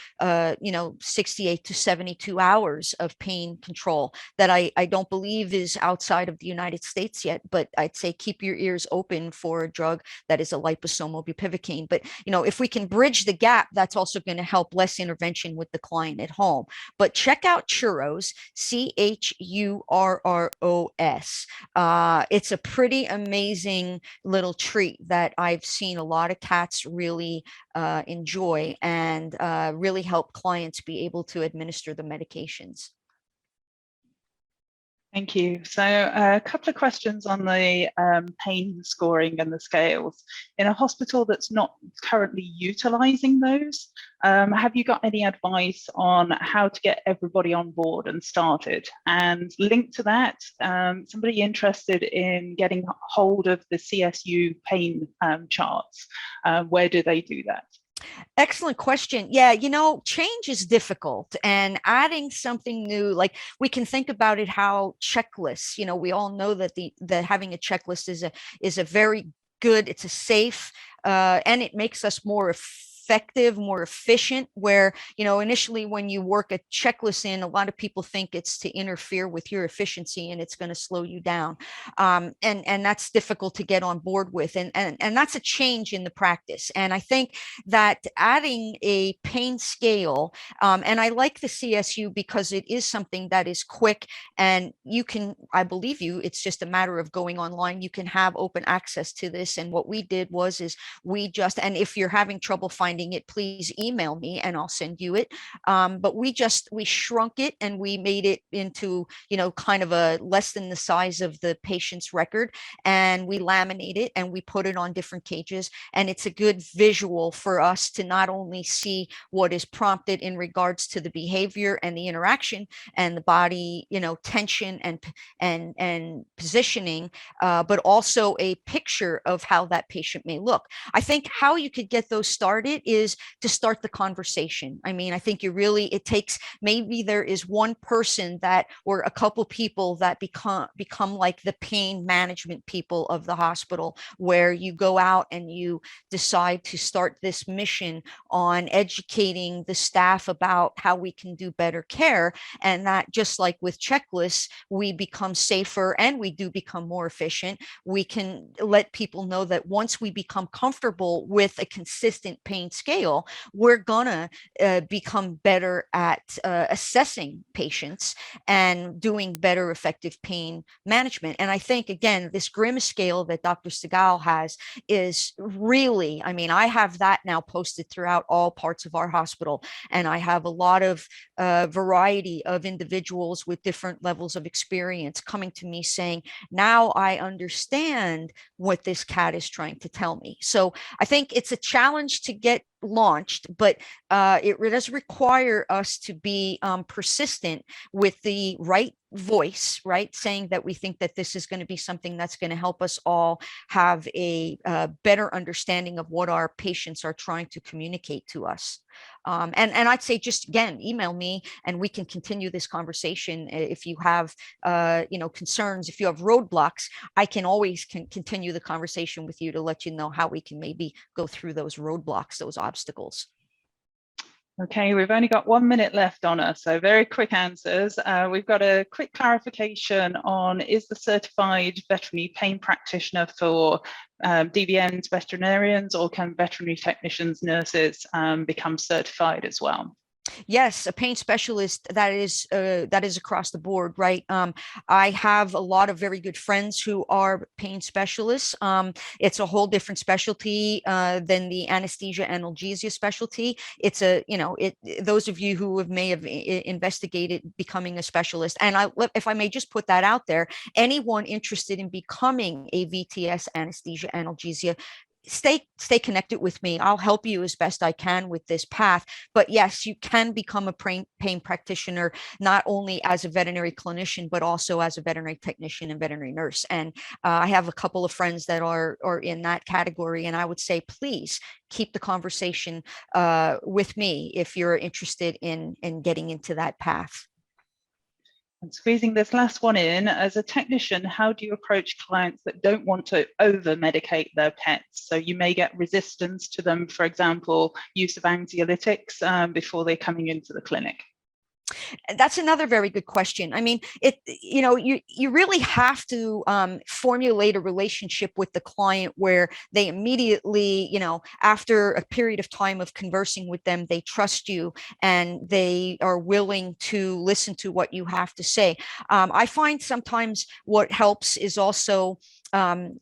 68 to 72 hours of pain control that I don't believe is outside of the United States yet, but I'd say keep your ears open for a drug that is a liposomal bupivacaine. But, if we can bridge the gap, that's also going to help less intervention with the client at home. But check out Churros, Churros. It's a pretty amazing little treat that I've seen a lot of cats really enjoy, and really help clients be able to administer the medications. Thank you. So a couple of questions on the pain scoring and the scales. In a hospital that's not currently utilising those, have you got any advice on how to get everybody on board and started? And linked to that, somebody interested in getting hold of the CSU pain charts, where do they do that? Excellent question. Yeah, change is difficult, and adding something new, like we can think about it how checklists, we all know that that having a checklist is a very good, it's a safe, and it makes us more effective, more efficient, where, initially when you work a checklist in, a lot of people think it's to interfere with your efficiency and it's going to slow you down. And that's difficult to get on board with. And that's a change in the practice. And I think that adding a pain scale, and I like the CSU because it is something that is quick, and you can, I believe you, it's just a matter of going online. You can have open access to this. And what we did is and if you're having trouble finding it, please email me and I'll send you it. But we shrunk it and we made it into, kind of a less than the size of the patient's record, and we laminate it and we put it on different cages. And it's a good visual for us to not only see what is prompted in regards to the behavior and the interaction and the body, tension and positioning, but also a picture of how that patient may look. I think how you could get those started is to start the conversation. I mean, I think it takes, maybe there is one person or a couple people that become like the pain management people of the hospital, where you go out and you decide to start this mission on educating the staff about how we can do better care. And that, just like with checklists, we become safer and we do become more efficient. We can let people know that once we become comfortable with a consistent pain scale, we're gonna become better at assessing patients and doing better effective pain management. And I think, again, this Grimm scale that Dr. Segal has is really, I mean, I have that now posted throughout all parts of our hospital, and I have a lot of variety of individuals with different levels of experience coming to me saying, now I understand what this cat is trying to tell me. So I think it's a challenge to get launched, but it does require us to be persistent with the right voice, right? Saying that we think that this is going to be something that's going to help us all have a better understanding of what our patients are trying to communicate to us. And I'd say, just again, email me and we can continue this conversation. If you have concerns, if you have roadblocks, I can always continue the conversation with you to let you know how we can maybe go through those roadblocks, those obstacles. Okay, we've only got 1 minute left on us, so very quick answers. We've got a quick clarification on, is the certified veterinary pain practitioner for DVNs veterinarians, or can veterinary technicians, nurses become certified as well? Yes, a pain specialist, that is across the board, right? I have a lot of very good friends who are pain specialists. It's a whole different specialty than the anesthesia analgesia specialty. It's those of you who may have investigated becoming a specialist, and if I may just put that out there, anyone interested in becoming a VTS anesthesia analgesia, stay connected with me. I'll help you as best I can with this path. But yes, you can become a pain practitioner, not only as a veterinary clinician, but also as a veterinary technician and veterinary nurse. And I have a couple of friends that are in that category. And I would say, please keep the conversation with me if you're interested in getting into that path. And squeezing this last one in, as a technician, how do you approach clients that don't want to over-medicate their pets? So you may get resistance to them, for example, use of anxiolytics before they're coming into the clinic. That's another very good question. I mean, you really have to formulate a relationship with the client where they immediately, after a period of time of conversing with them, they trust you and they are willing to listen to what you have to say. I find sometimes what helps is also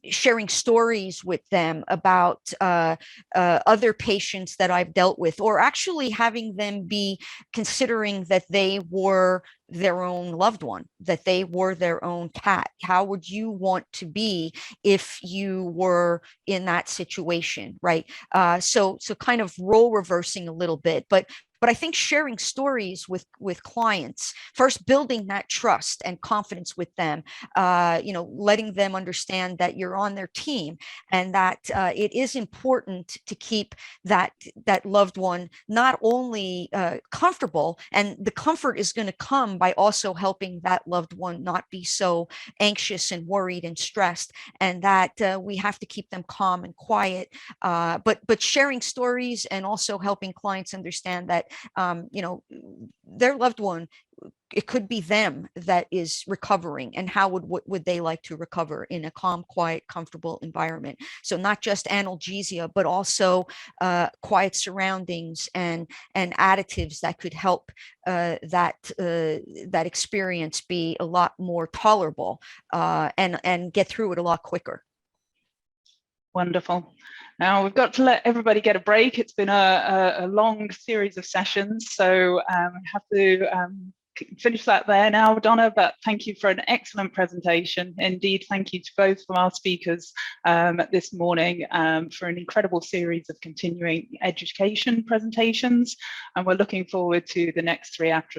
sharing stories with them about other patients that I've dealt with, or actually having them be considering that they were their own loved one, that they were their own cat. How would you want to be if you were in that situation, right? So kind of role reversing a little bit, but I think sharing stories with clients, first building that trust and confidence with them, letting them understand that you're on their team and that it is important to keep that loved one not only comfortable, and the comfort is going to come by also helping that loved one not be so anxious and worried and stressed, and that we have to keep them calm and quiet. But sharing stories and also helping clients understand that their loved one, it could be them that is recovering, and how would they like to recover in a calm, quiet, comfortable environment. So not just analgesia, but also quiet surroundings and additives that could help that experience be a lot more tolerable, and get through it a lot quicker. Wonderful. Now we've got to let everybody get a break. It's been a long series of sessions, so I have to finish that there now, Donna, but thank you for an excellent presentation. Indeed, thank you to both of our speakers this morning for an incredible series of continuing education presentations, and we're looking forward to the next three after